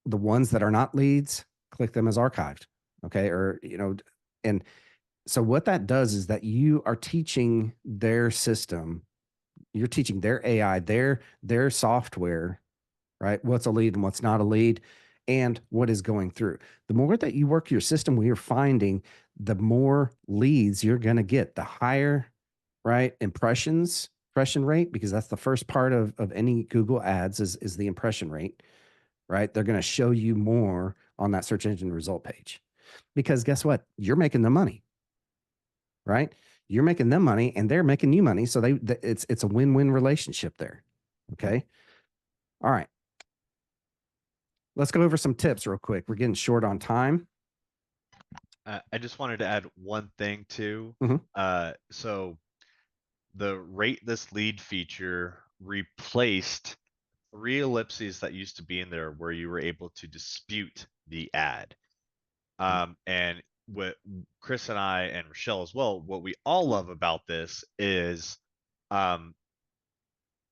the ones that are not leads, click them as archived. Okay. Or, you know, and so what that does is that you are teaching their system, you're teaching their AI, their software, right? What's a lead and what's not a lead and what is going through. The more that you work your system, we are finding the more leads you're going to get, the higher, right? Impression rate, because that's the first part of any Google ads is the impression rate, right? They're going to show you more on that search engine result page because guess what? You're making the money, right? You're making them money and they're making you money. So it's a win-win relationship there. Okay. All right. Let's go over some tips real quick. We're getting short on time. I just wanted to add one thing too. Mhm. So the rate this lead feature replaced 3 ellipses that used to be in there where you were able to dispute the ad. And what Chris and I and Rochelle as well, what we all love about this is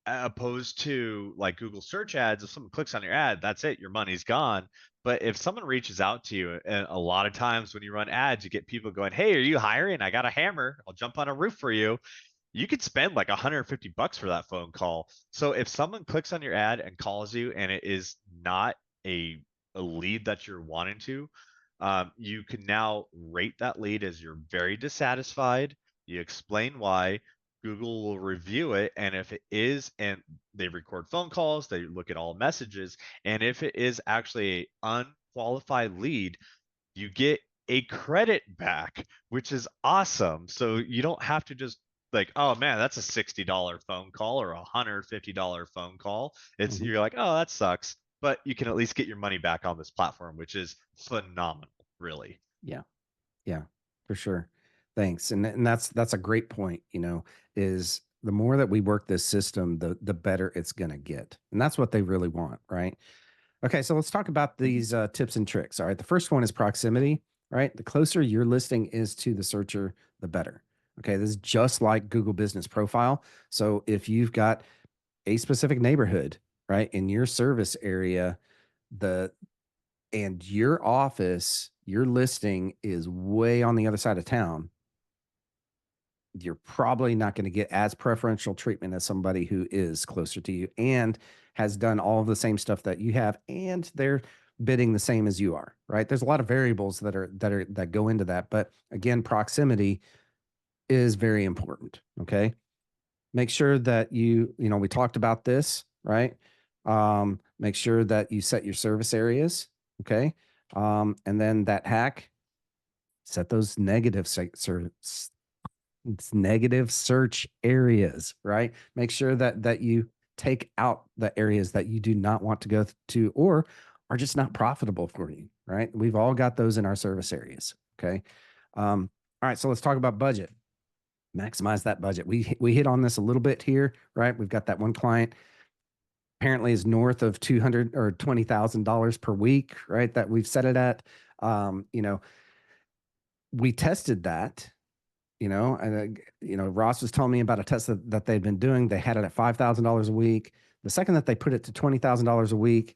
opposed to like Google search ads, if someone clicks on your ad, that's it, your money's gone. But if someone reaches out to you, and a lot of times when you run ads, you get people going, "Hey, are you hiring? I got a hammer. I'll jump on a roof for you." You could spend like 150 bucks for that phone call. So if someone clicks on your ad and calls you and it is not a lead that you're wanting to, you can now rate that lead as you're very dissatisfied. You explain why. Google will review it, and if it is, and they record phone calls, they look at all messages, and if it is actually an unqualified lead, you get a credit back, which is awesome. So you don't have to just like, oh man, that's a $60 phone call or a $150 phone call. It's Mhm. you're like, oh, that sucks, but you can at least get your money back on this platform, which is phenomenal, really. Yeah. Yeah, for sure. Thanks. And that's a great point, you know, is the more that we work this system, the better it's going to get. And that's what they really want, right? Okay, so let's talk about these tips and tricks. All right, the first one is proximity, right? The closer your listing is to the searcher, the better. Okay, this is just like Google Business Profile. So if you've got a specific neighborhood, right, in your service area, the and your office, your listing is way on the other side of town, you're probably not going to get as preferential treatment as somebody who is closer to you and has done all of the same stuff that you have, and they're bidding the same as you are, right? There's a lot of variables that go into that, but again, proximity is very important. Okay, make sure that you know we talked about this, right? Make sure that you set your service areas. Okay, and then that hack, set those negative search areas, right? Make sure that you take out the areas that you do not want to go to or are just not profitable for you, right? We've all got those in our service areas. Okay. All right. So let's talk about budget. Maximize that budget. We hit on this a little bit here, right? We've got that one client apparently is north of 200 or $20,000 per week, right? That we've set it at. You know, we tested that, you know, and you know, Ross was telling me about a test that they'd been doing. They had it at $5,000 a week. The second that they put it to $20,000 a week,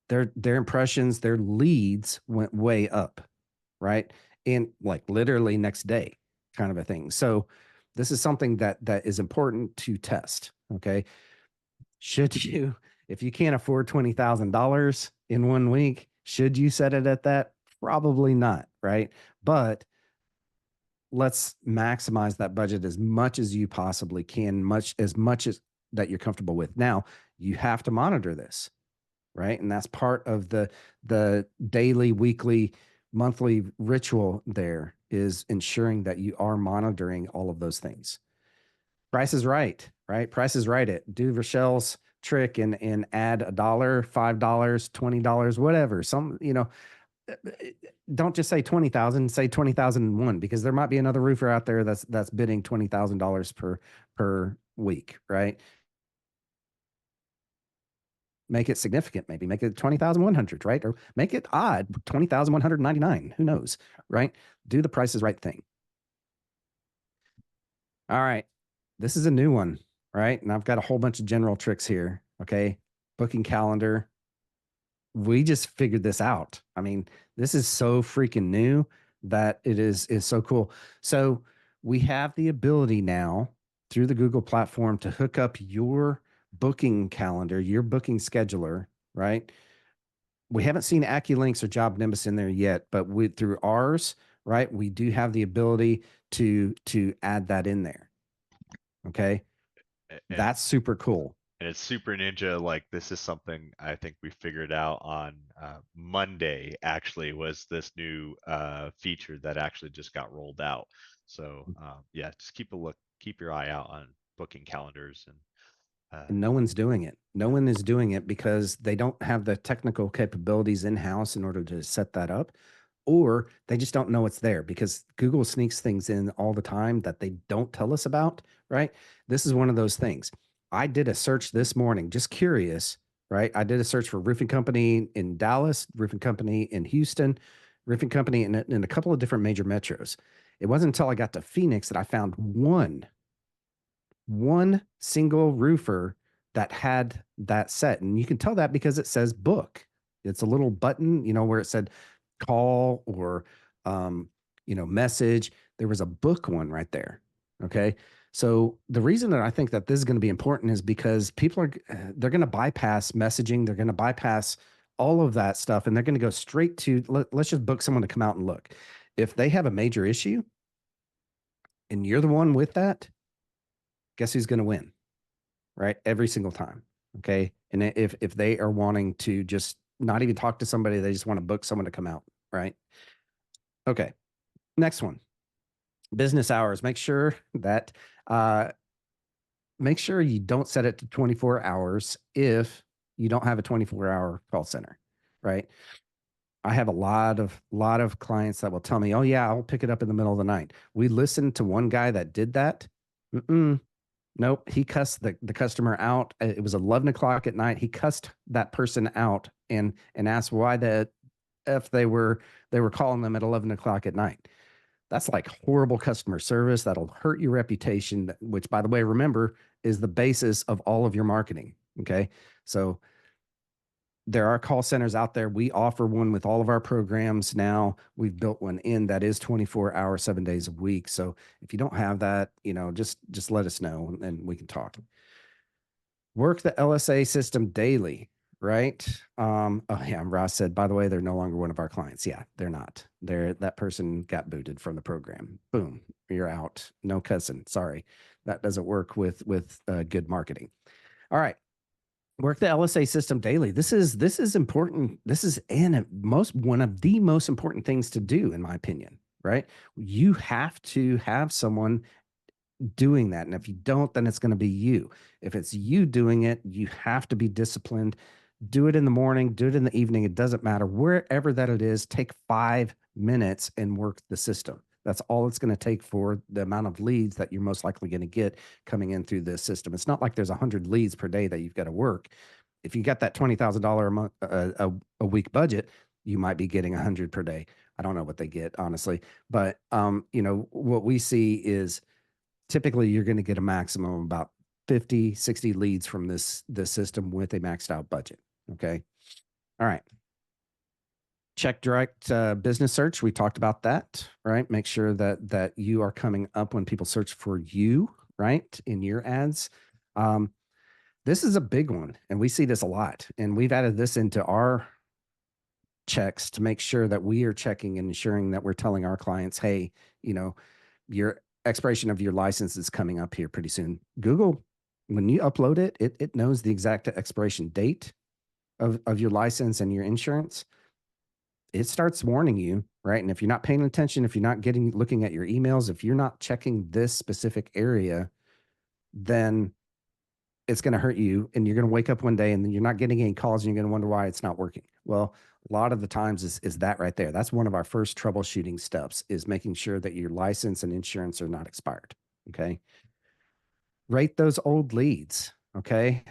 their impressions, their leads went way up, right? And like literally next day, kind of a thing. So this is something that is important to test. Okay, should you, if you can't afford $20,000 in one week, Should you set it at that? Probably not, right? But let's maximize that budget as much as you possibly can, much as that you're comfortable with. Now, you have to monitor this, right? And that's part of the daily, weekly, monthly ritual there, is ensuring that you are monitoring all of those things. Price is right, right? Price is right. It do Rochelle's trick and add $1, $5, $20, whatever. Some, don't just say 20,000, say 20,001, because there might be another roofer out there that's bidding $20,000 per week, right? Make it significant, maybe make it 20,100, right? Or make it odd, 20,199. Who knows, right? Do the Price is Right thing. All right. This is a new one, right? And I've got a whole bunch of general tricks here. Okay. Booking calendar. We just figured this out. I mean, this is so freaking new that it is so cool. So we have the ability now through the Google platform to hook up your booking calendar, your booking scheduler, right? We haven't seen AccuLinks or Job Nimbus in there yet, but through ours, right, we do have the ability to add that in there. Okay. That's super cool. And it's super ninja. Like, this is something I think we figured out on Monday, actually, was this new feature that actually just got rolled out. So yeah, just keep your eye out on booking calendars. And no one's doing it. No one is doing it because they don't have the technical capabilities in-house in order to set that up, or they just don't know it's there, because Google sneaks things in all the time that they don't tell us about, right? This is one of those things. I did a search this morning, just curious, right? I did a search for roofing company in Dallas, roofing company in Houston, roofing company in a couple of different major metros. It wasn't until I got to Phoenix that I found one single roofer that had that set. And you can tell that because it says book. It's a little button, where it said call or, message. There was a book one right there. Okay. So the reason that I think that this is going to be important is because they're going to bypass messaging. They're going to bypass all of that stuff, and they're going to go straight to, let's just book someone to come out and look. If they have a major issue and you're the one with that, guess who's going to win? Right? Every single time. Okay. And if they are wanting to just not even talk to somebody, they just want to book someone to come out. Right. Okay. Next one. Business hours. Make sure you don't set it to 24 hours if you don't have a 24-hour call center. Right. I have a lot of clients that will tell me, oh yeah, I'll pick it up in the middle of the night. We listened to one guy that did that. Nope. He cussed the customer out. It was 11 o'clock at night. He cussed that person out and asked why if they were calling them at 11 o'clock at night. That's like horrible customer service. That'll hurt your reputation, which, by the way, remember, is the basis of all of your marketing. Okay. So there are call centers out there. We offer one with all of our programs now. We've built one in that is 24 hours, 7 days a week. So if you don't have that, just let us know and we can talk. Work the LSA system daily, right? Oh yeah, Ross said, by the way, they're no longer one of our clients. Yeah, they're not. That person got booted from the program. Boom, you're out. No cussing. Sorry, that doesn't work with good marketing. All right. Work the LSA system daily. This is important. This is one of the most important things to do, in my opinion, right? You have to have someone doing that. And if you don't, then it's going to be you. If it's you doing it, you have to be disciplined. Do it in the morning, do it in the evening. It doesn't matter. Wherever that it is, take 5 minutes and work the system. That's all it's going to take for the amount of leads that you're most likely going to get coming in through this system. It's not like there's 100 leads per day that you've got to work. If you got that $20,000 a month, a week budget, you might be getting 100 per day. I don't know what they get, honestly, but what we see is typically you're going to get a maximum of about 50, 60 leads from this system with a maxed out budget. Okay. All right. Check direct business search. We talked about that, right? Make sure that you are coming up when people search for you, right, in your ads. This is a big one, and we see this a lot. And we've added this into our checks to make sure that we are checking and ensuring that we're telling our clients, hey, you know, your expiration of your license is coming up here pretty soon. Google, when you upload it, it knows the exact expiration date of your license and your insurance. It starts warning you, right? And if you're not paying attention, if you're not looking at your emails, if you're not checking this specific area, then it's going to hurt you. And you're going to wake up one day and then you're not getting any calls and you're going to wonder why it's not working. Well, a lot of the times is that right there. That's one of our first troubleshooting steps, is making sure that your license and insurance are not expired. Okay. Rate those old leads. Okay.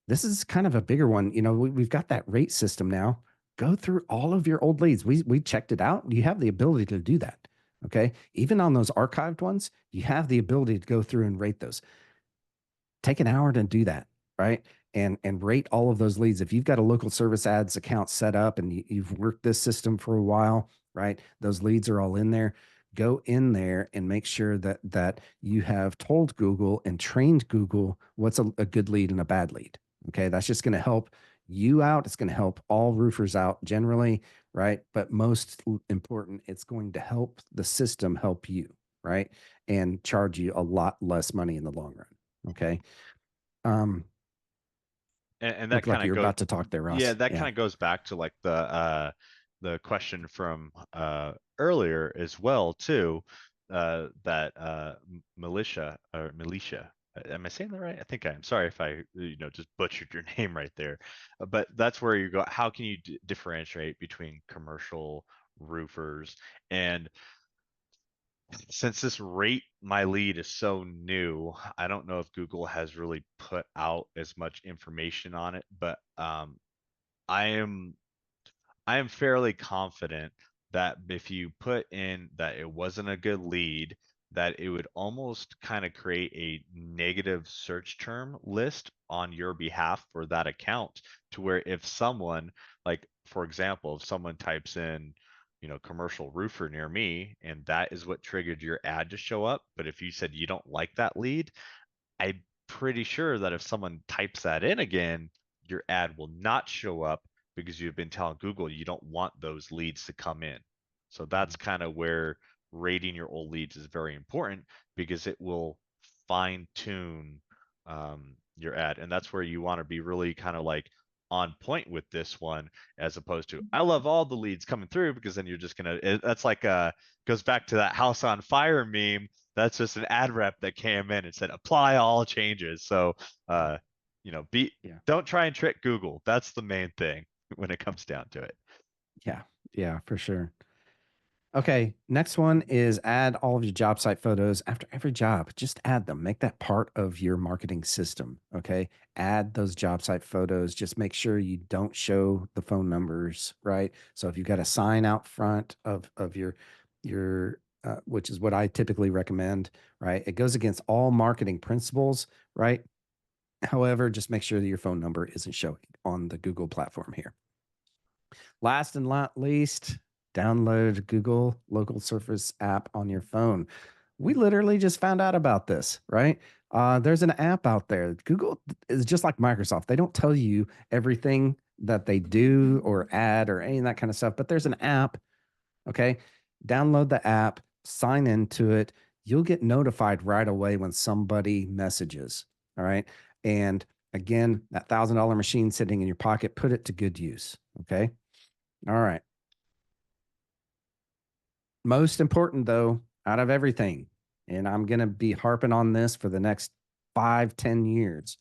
This is kind of a bigger one. You know, we've got that rate system now. Go through all of your old leads. We checked it out. You have the ability to do that. Okay. Even on those archived ones, you have the ability to go through and rate those. Take an hour to do that, right? And rate all of those leads. If you've got a local service ads account set up and you've worked this system for a while, right? Those leads are all in there. Go in there and make sure that you have told Google and trained Google what's a good lead and a bad lead. Okay, that's just going to help you out. It's going to help all roofers out generally, right? But most important, it's going to help the system help you, right? And charge you a lot less money in the long run. Okay. And that Look like kind of you're goes, about to talk there, Ross. yeah, that kind of goes back to like the question from earlier as well too, that militia. Am I saying that right? I think I am. Sorry if I just butchered your name right there. But that's where you go. How can you differentiate between commercial roofers? And since this rate my lead is so new, I don't know if Google has really put out as much information on it, but I am I am fairly confident that if you put in that it wasn't a good lead, that it would almost kind of create a negative search term list on your behalf for that account, to where if someone, like for example, if someone types in, commercial roofer near me, and that is what triggered your ad to show up, but if you said you don't like that lead, I'm pretty sure that if someone types that in again, your ad will not show up because you've been telling Google you don't want those leads to come in. So that's kind of where rating your old leads is very important, because it will fine tune your ad. And that's where you want to be really kind of like on point with this one, as opposed to I love all the leads coming through, because then you're just that's like goes back to that house on fire meme. That's just an ad rep that came in and said apply all changes. So don't try and trick Google. That's the main thing when it comes down to it. Yeah, for sure. Okay, next one is add all of your job site photos after every job. Just add them. Make that part of your marketing system. Okay, add those job site photos. Just make sure you don't show the phone numbers, right? So if you've got a sign out front of your which is what I typically recommend, right? It goes against all marketing principles, right? However, just make sure that your phone number isn't showing on the Google platform here. Last and not least, download Google Local Surface app on your phone. We literally just found out about this, right? There's an app out there. Google is just like Microsoft. They don't tell you everything that they do or add or any of that kind of stuff, but there's an app. Okay. Download the app, sign into it. You'll get notified right away when somebody messages. All right. And again, that $1,000 machine sitting in your pocket, put it to good use. Okay. All right. Most important, though, out of everything, and I'm going to be harping on this for the next 5-10 years,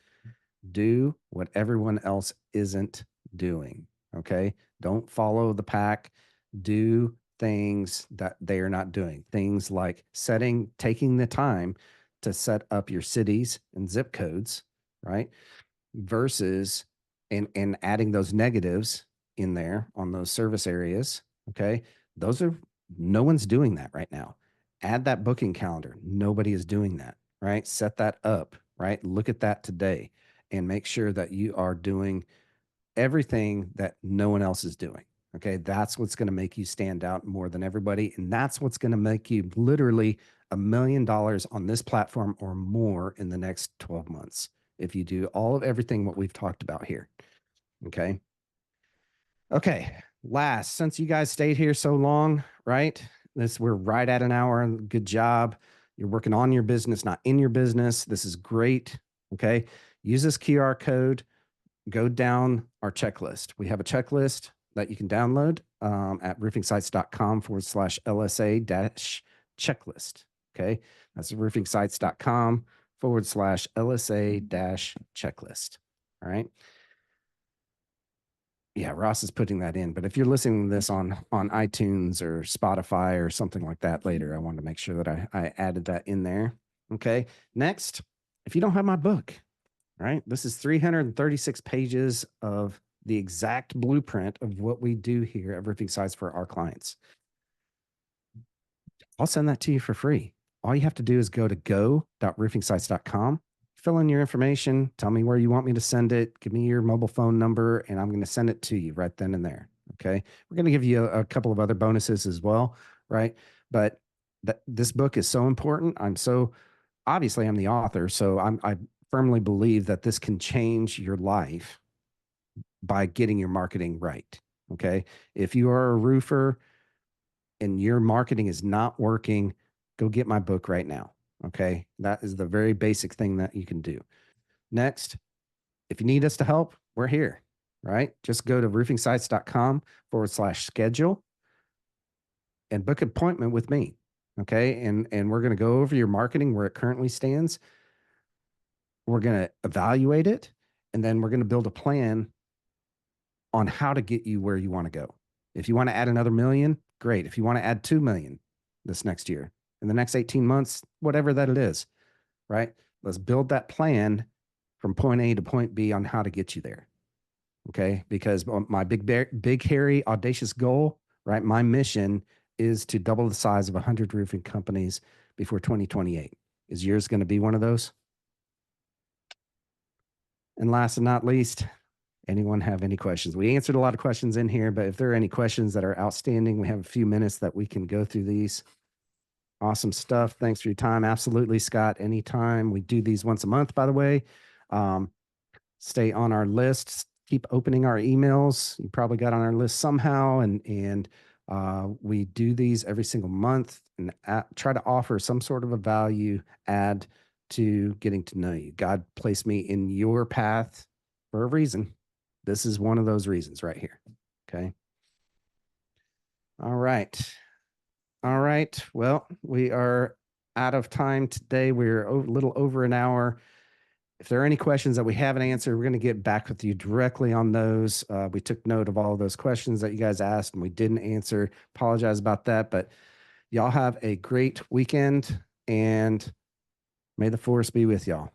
do what everyone else isn't doing. Okay. Don't follow the pack. Do things that they are not doing. Things like taking the time to set up your cities and zip codes, right? Versus and adding those negatives in there on those service areas. Okay. No one's doing that right now. Add that booking calendar. Nobody is doing that, right? Set that up, right? Look at that today and make sure that you are doing everything that no one else is doing. Okay. That's what's going to make you stand out more than everybody. And that's what's going to make you literally $1 million on this platform or more in the next 12 months. If you do everything what we've talked about here. Okay. Okay. last, since you guys stayed here so long, right? We're right at an hour. Good job. You're working on your business, not in your business. This is great. Okay. Use this QR code. Go down our checklist. We have a checklist that you can download at roofingsites.com/LSA checklist. Okay. That's roofingsites.com/LSA checklist. All right. Yeah, Ross is putting that in. But if you're listening to this on iTunes or Spotify or something like that later, I wanted to make sure that I added that in there. Okay. Next, if you don't have my book, right? This is 336 pages of the exact blueprint of what we do here at Roofing Sites for our clients. I'll send that to you for free. All you have to do is go to go.roofingsites.com, fill in your information, tell me where you want me to send it, give me your mobile phone number, and I'm going to send it to you right then and there. Okay. We're going to give you a couple of other bonuses as well, right? But this book is so important. Obviously I'm the author, so I firmly believe that this can change your life by getting your marketing right. Okay. If you are a roofer and your marketing is not working, go get my book right now. Okay. That is the very basic thing that you can do. Next, if you need us to help, we're here, right? Just go to roofingsites.com/schedule and book an appointment with me. Okay. And we're going to go over your marketing where it currently stands. We're going to evaluate it, and then we're going to build a plan on how to get you where you want to go. If you want to add another million, great. If you want to add 2 million this next year, in the next 18 months, whatever that it is, right? Let's build that plan from point A to point B on how to get you there. Okay. Because my big, hairy, audacious goal, right? My mission is to double the size of 100 roofing companies before 2028. Is yours going to be one of those? And last and not least, anyone have any questions? We answered a lot of questions in here, but if there are any questions that are outstanding, we have a few minutes that we can go through these. Awesome stuff. Thanks for your time. Absolutely, Scott. Anytime. We do these once a month, by the way. Stay on our list. Keep opening our emails. You probably got on our list somehow, and we do these every single month and try to offer some sort of a value add to getting to know you. God placed me in your path for a reason. This is one of those reasons right here. Okay. All right. All right. Well, we are out of time today. We're a little over an hour. If there are any questions that we haven't answered, we're going to get back with you directly on those. We took note of all of those questions that you guys asked and we didn't answer. Apologize about that, but y'all have a great weekend and may the force be with y'all.